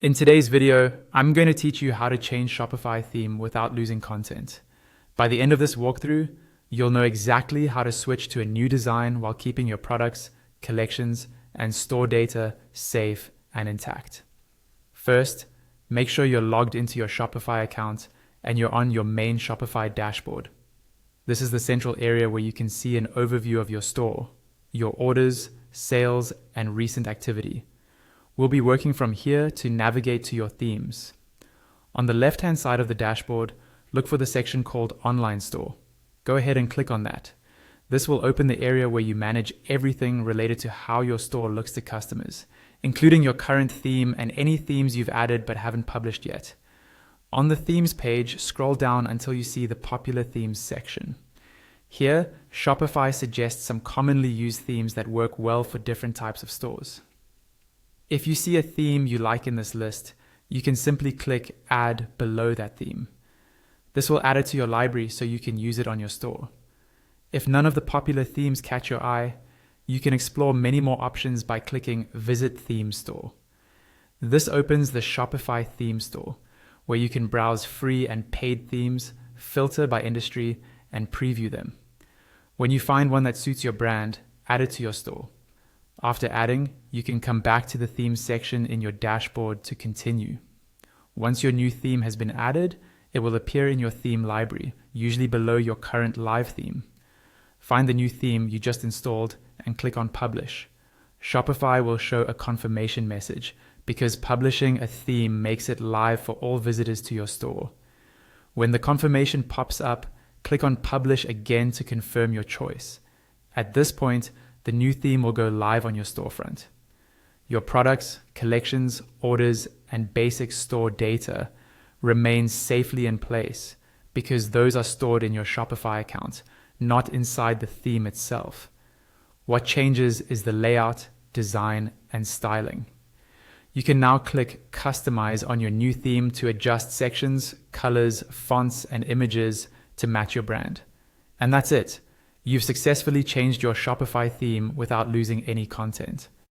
In today's video, I'm going to teach you how to change Shopify theme without losing content. By the end of this walkthrough, you'll know exactly how to switch to a new design while keeping your products, collections, and store data safe and intact. First, make sure you're logged into your Shopify account and you're on your main Shopify dashboard. This is the central area where you can see an overview of your store, your orders, sales, and recent activity. We'll be working from here to navigate to your themes. On the left-hand side of the dashboard, look for the section called Online Store. Go ahead and click on that. This will open the area where you manage everything related to how your store looks to customers, including your current theme and any themes you've added but haven't published yet. On the Themes page, scroll down until you see the Popular Themes section. Here, Shopify suggests some commonly used themes that work well for different types of stores. If you see a theme you like in this list, you can simply click Add below that theme. This will add it to your library so you can use it on your store. If none of the popular themes catch your eye, you can explore many more options by clicking Visit Theme Store. This opens the Shopify Theme Store, where you can browse free and paid themes, filter by industry, and preview them. When you find one that suits your brand, add it to your store. After adding, you can come back to the themes section in your dashboard to continue. Once your new theme has been added, it will appear in your theme library, usually below your current live theme. Find the new theme you just installed and click on Publish. Shopify will show a confirmation message because publishing a theme makes it live for all visitors to your store. When the confirmation pops up, click on Publish again to confirm your choice. At this point, the new theme will go live on your storefront. Your products, collections, orders, and basic store data remain safely in place because those are stored in your Shopify account, not inside the theme itself. What changes is the layout, design, and styling. You can now click Customize on your new theme to adjust sections, colors, fonts, and images to match your brand. And that's it. You've successfully changed your Shopify theme without losing any content.